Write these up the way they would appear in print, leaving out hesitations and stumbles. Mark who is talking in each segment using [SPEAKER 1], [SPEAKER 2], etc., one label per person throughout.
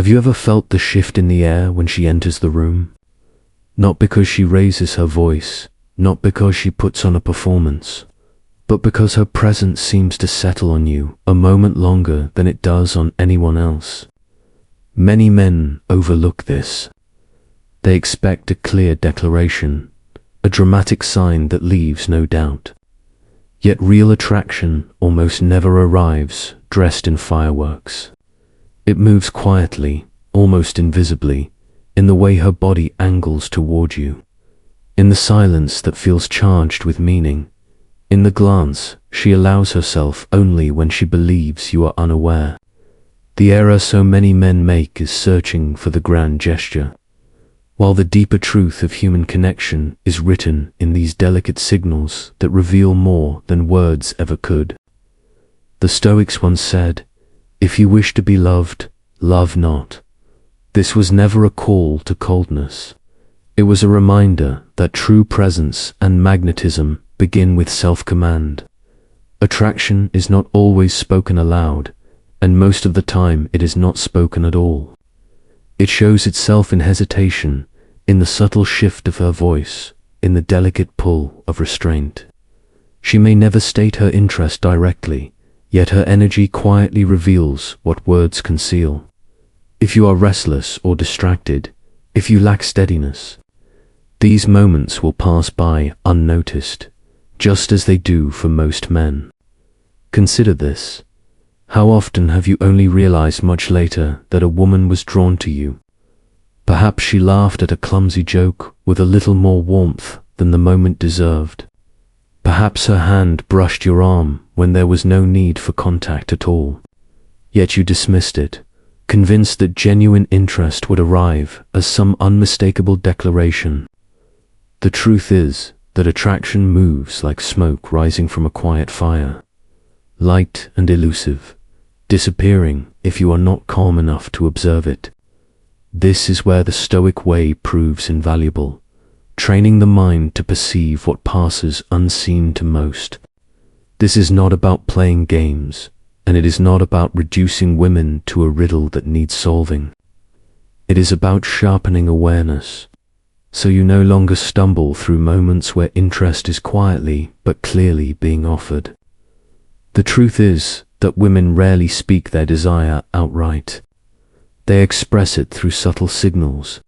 [SPEAKER 1] Have you ever felt the shift in the air when she enters the room? Not because she raises her voice, not because she puts on a performance, but because her presence seems to settle on you a moment longer than it does on anyone else. Many men overlook this. They expect a clear declaration, a dramatic sign that leaves no doubt. Yet real attraction almost never arrives dressed in fireworks. It moves quietly, almost invisibly, in the way her body angles toward you, in the silence that feels charged with meaning, in the glance she allows herself only when she believes you are unaware. The error so many men make is searching for the grand gesture, while the deeper truth of human connection is written in these delicate signals that reveal more than words ever could. The Stoics once said, "If you wish to be loved, love not." This was never a call to coldness. It was a reminder that true presence and magnetism begin with self-command. Attraction is not always spoken aloud, and most of the time it is not spoken at all. It shows itself in hesitation, in the subtle shift of her voice, in the delicate pull of restraint. She may never state her interest directly, yet her energy quietly reveals what words conceal. If you are restless or distracted, if you lack steadiness, these moments will pass by unnoticed, just as they do for most men. Consider this. How often have you only realized much later that a woman was drawn to you? Perhaps she laughed at a clumsy joke with a little more warmth than the moment deserved. Perhaps her hand brushed your arm when there was no need for contact at all. Yet you dismissed it, convinced that genuine interest would arrive as some unmistakable declaration. The truth is that attraction moves like smoke rising from a quiet fire, light and elusive, disappearing if you are not calm enough to observe it. This is where the Stoic way proves invaluable, training the mind to perceive what passes unseen to most. This is not about playing games, and it is not about reducing women to a riddle that needs solving. It is about sharpening awareness, so you no longer stumble through moments where interest is quietly but clearly being offered. The truth is that women rarely speak their desire outright. They express it through subtle signals.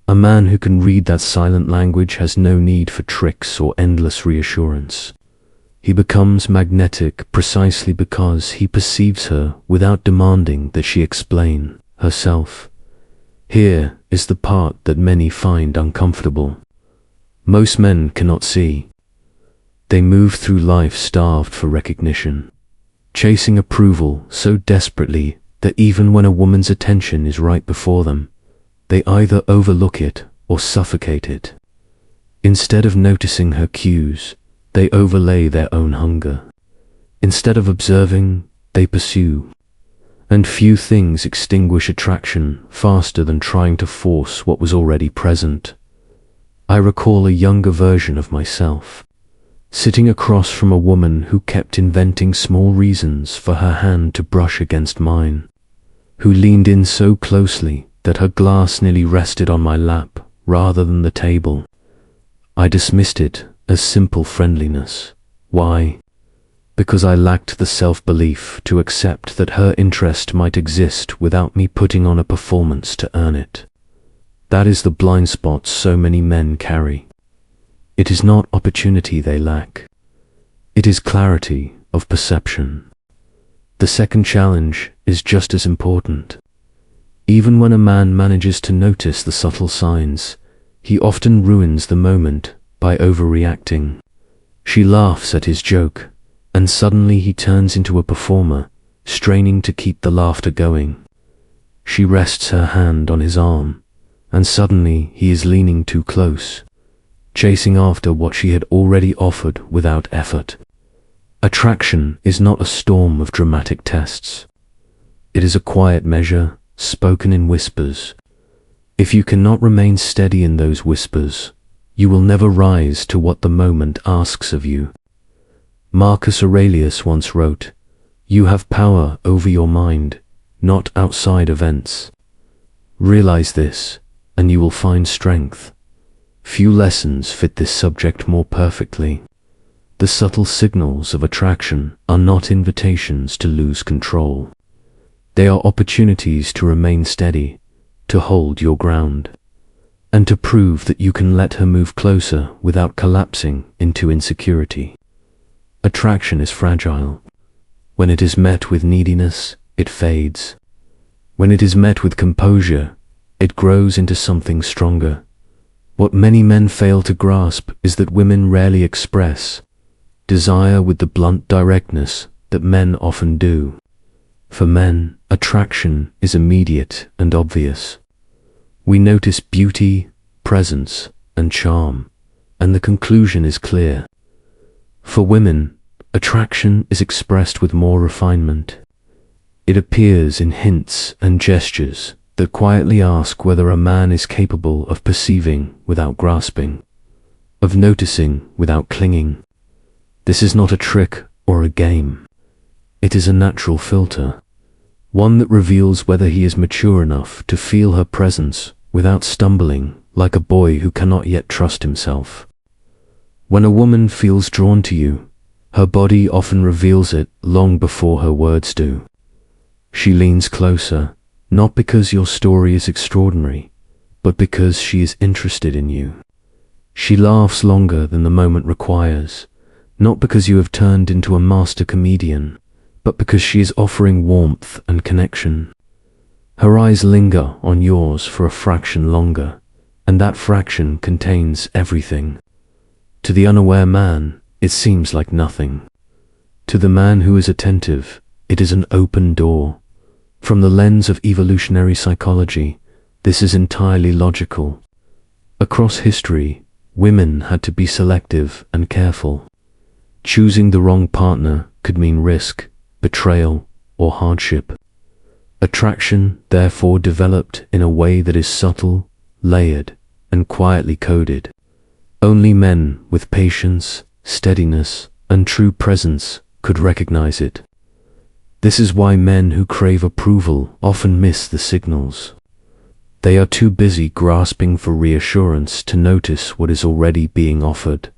[SPEAKER 1] A man who can read that silent language has no need for tricks or endless reassurance. He becomes magnetic precisely because he perceives her without demanding that she explain herself. Here is the part that many find uncomfortable. Most men cannot see. They move through life starved for recognition, chasing approval so desperately that even when a woman's attention is right before them, they either overlook it or suffocate it. Instead of noticing her cues, they overlay their own hunger. Instead of observing, they pursue. And few things extinguish attraction faster than trying to force what was already present. I recall a younger version of myself, sitting across from a woman who kept inventing small reasons for her hand to brush against mine, who leaned in so closely that her glass nearly rested on my lap rather than the table. I dismissed it as simple friendliness. Why? Because I lacked the self-belief to accept that her interest might exist without me putting on a performance to earn it. That is the blind spot so many men carry. It is not opportunity they lack. It is clarity of perception. The second challenge is just as important. Even when a man manages to notice the subtle signs, he often ruins the moment by overreacting. She laughs at his joke, and suddenly he turns into a performer, straining to keep the laughter going. She rests her hand on his arm, and suddenly he is leaning too close, chasing after what she had already offered without effort. Attraction is not a storm of dramatic tests. It is a quiet measure, spoken in whispers. If you cannot remain steady in those whispers, you will never rise to what the moment asks of you. Marcus Aurelius once wrote, "You have power over your mind, not outside events." Realize this, and you will find strength. Few lessons fit this subject more perfectly. The subtle signals of attraction are not invitations to lose control. They are opportunities to remain steady, to hold your ground, and to prove that you can let her move closer without collapsing into insecurity. Attraction is fragile. When it is met with neediness, it fades. When it is met with composure, it grows into something stronger. What many men fail to grasp is that women rarely express desire with the blunt directness that men often do. For men, attraction is immediate and obvious. We notice beauty, presence, and charm, and the conclusion is clear. For women, attraction is expressed with more refinement. It appears in hints and gestures that quietly ask whether a man is capable of perceiving without grasping, of noticing without clinging. This is not a trick or a game. It is a natural filter, one that reveals whether he is mature enough to feel her presence without stumbling like a boy who cannot yet trust himself. When a woman feels drawn to you, her body often reveals it long before her words do. She leans closer, not because your story is extraordinary, but because she is interested in you. She laughs longer than the moment requires, not because you have turned into a master comedian, but because she is offering warmth and connection. Her eyes linger on yours for a fraction longer, and that fraction contains everything. To the unaware man, it seems like nothing. To the man who is attentive, it is an open door. From the lens of evolutionary psychology, this is entirely logical. Across history, women had to be selective and careful. Choosing the wrong partner could mean risk, betrayal, or hardship. Attraction, therefore, developed in a way that is subtle, layered, and quietly coded. Only men with patience, steadiness, and true presence could recognize it. This is why men who crave approval often miss the signals. They are too busy grasping for reassurance to notice what is already being offered.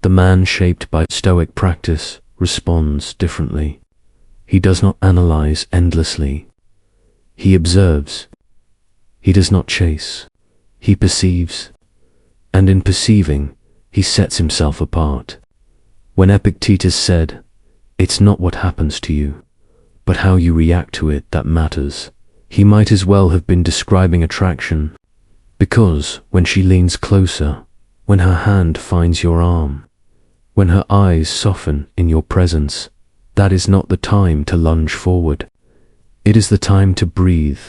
[SPEAKER 1] The man shaped by Stoic practice responds differently. He does not analyze endlessly. He observes. He does not chase. He perceives. And in perceiving, he sets himself apart. When Epictetus said, "It's not what happens to you, but how you react to it that matters," he might as well have been describing attraction. Because when she leans closer, when her hand finds your arm, when her eyes soften in your presence, that is not the time to lunge forward. It is the time to breathe,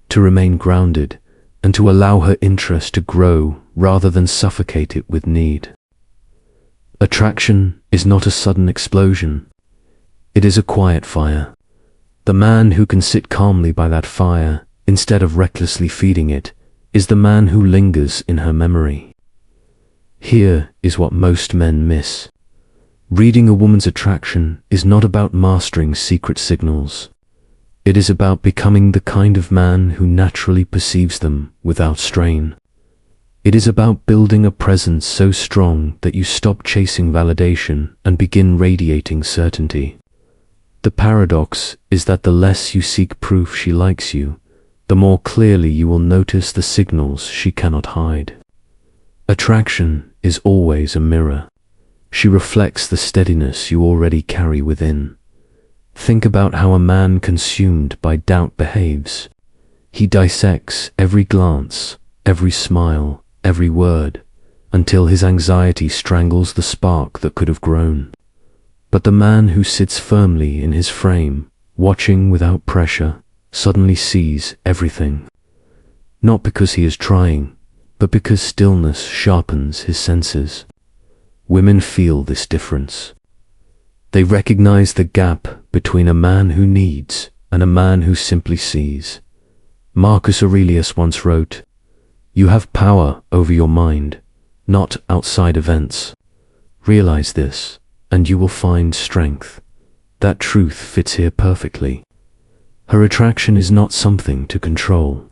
[SPEAKER 1] to remain grounded, and to allow her interest to grow rather than suffocate it with need. Attraction is not a sudden explosion. It is a quiet fire. The man who can sit calmly by that fire, instead of recklessly feeding it, is the man who lingers in her memory. Here is what most men miss. Reading a woman's attraction is not about mastering secret signals. It is about becoming the kind of man who naturally perceives them without strain. It is about building a presence so strong that you stop chasing validation and begin radiating certainty. The paradox is that the less you seek proof she likes you, the more clearly you will notice the signals she cannot hide. Attraction is always a mirror. She reflects the steadiness you already carry within. Think about how a man consumed by doubt behaves. He dissects every glance, every smile, every word, until his anxiety strangles the spark that could have grown. But the man who sits firmly in his frame, watching without pressure, suddenly sees everything. Not because he is trying, but because stillness sharpens his senses. Women feel this difference. They recognize the gap between a man who needs and a man who simply sees. Marcus Aurelius once wrote, "You have power over your mind, not outside events. Realize this, and you will find strength." That truth fits here perfectly. Her attraction is not something to control.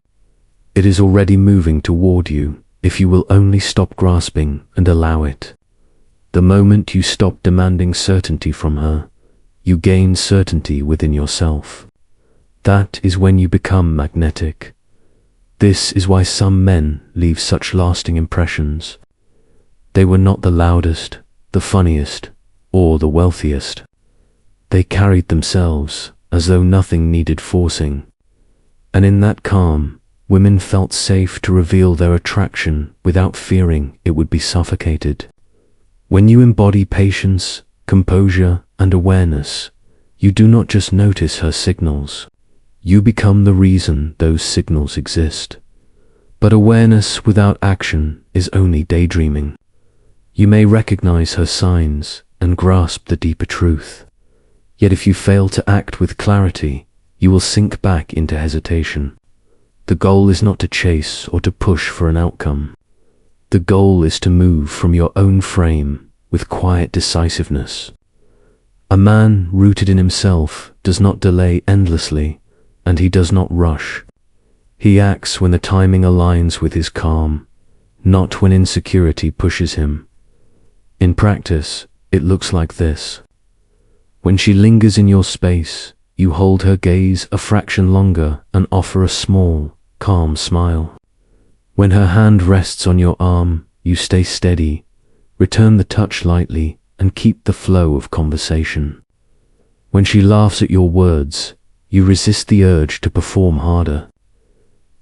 [SPEAKER 1] It is already moving toward you if you will only stop grasping and allow it. The moment you stop demanding certainty from her, you gain certainty within yourself. That is when you become magnetic. This is why some men leave such lasting impressions. They were not the loudest, the funniest, or the wealthiest. They carried themselves as though nothing needed forcing. And in that calm, women felt safe to reveal their attraction without fearing it would be suffocated. When you embody patience, composure, and awareness, you do not just notice her signals. You become the reason those signals exist. But awareness without action is only daydreaming. You may recognize her signs and grasp the deeper truth. Yet if you fail to act with clarity, you will sink back into hesitation. The goal is not to chase or to push for an outcome. The goal is to move from your own frame with quiet decisiveness. A man rooted in himself does not delay endlessly, and he does not rush. He acts when the timing aligns with his calm, not when insecurity pushes him. In practice, it looks like this. When she lingers in your space, you hold her gaze a fraction longer and offer a small, calm smile. When her hand rests on your arm, you stay steady, return the touch lightly, and keep the flow of conversation. When she laughs at your words, you resist the urge to perform harder.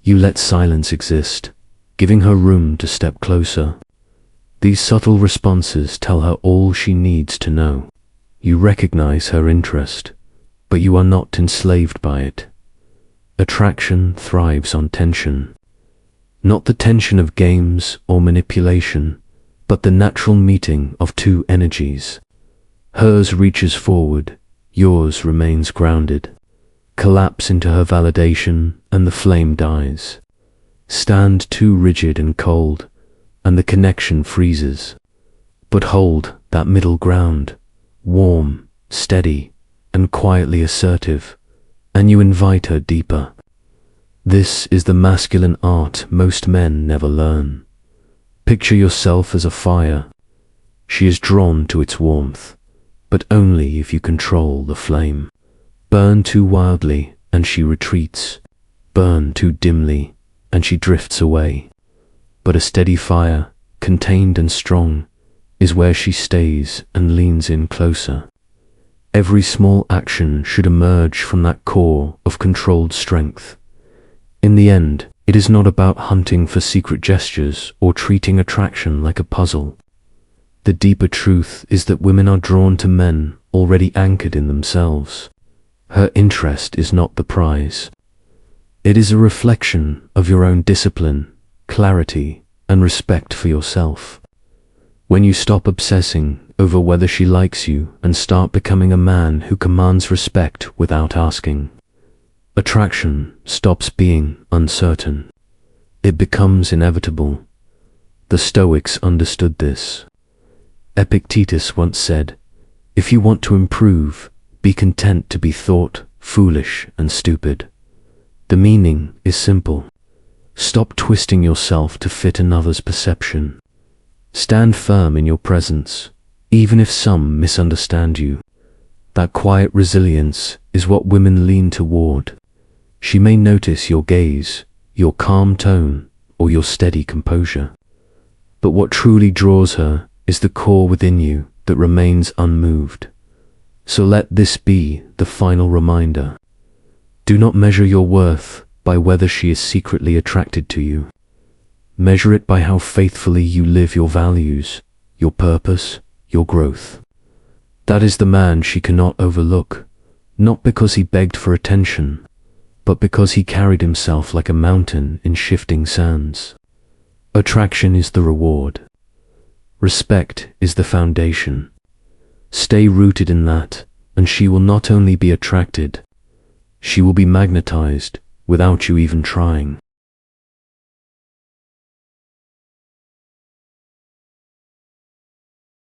[SPEAKER 1] You let silence exist, giving her room to step closer. These subtle responses tell her all she needs to know. You recognize her interest, but you are not enslaved by it. Attraction thrives on tension. Not the tension of games or manipulation, but the natural meeting of two energies. Hers reaches forward, yours remains grounded. Collapse into her validation, and the flame dies. Stand too rigid and cold, and the connection freezes. But hold that middle ground, warm, steady, and quietly assertive, and you invite her deeper. This is the masculine art most men never learn. Picture yourself as a fire. She is drawn to its warmth, but only if you control the flame. Burn too wildly, and she retreats. Burn too dimly, and she drifts away. But a steady fire, contained and strong, is where she stays and leans in closer. Every small action should emerge from that core of controlled strength. In the end, it is not about hunting for secret gestures or treating attraction like a puzzle. The deeper truth is that women are drawn to men already anchored in themselves. Her interest is not the prize. It is a reflection of your own discipline, clarity, and respect for yourself. When you stop obsessing over whether she likes you and start becoming a man who commands respect without asking, attraction stops being uncertain. It becomes inevitable. The Stoics understood this. Epictetus once said, "If you want to improve, be content to be thought foolish and stupid." The meaning is simple. Stop twisting yourself to fit another's perception. Stand firm in your presence, even if some misunderstand you. That quiet resilience is what women lean toward. She may notice your gaze, your calm tone, or your steady composure. But what truly draws her is the core within you that remains unmoved. So let this be the final reminder. Do not measure your worth by whether she is secretly attracted to you. Measure it by how faithfully you live your values, your purpose, your growth. That is the man she cannot overlook, not because he begged for attention, but because he carried himself like a mountain in shifting sands. Attraction is the reward. Respect is the foundation. Stay rooted in that, and she will not only be attracted, she will be magnetized without you even trying.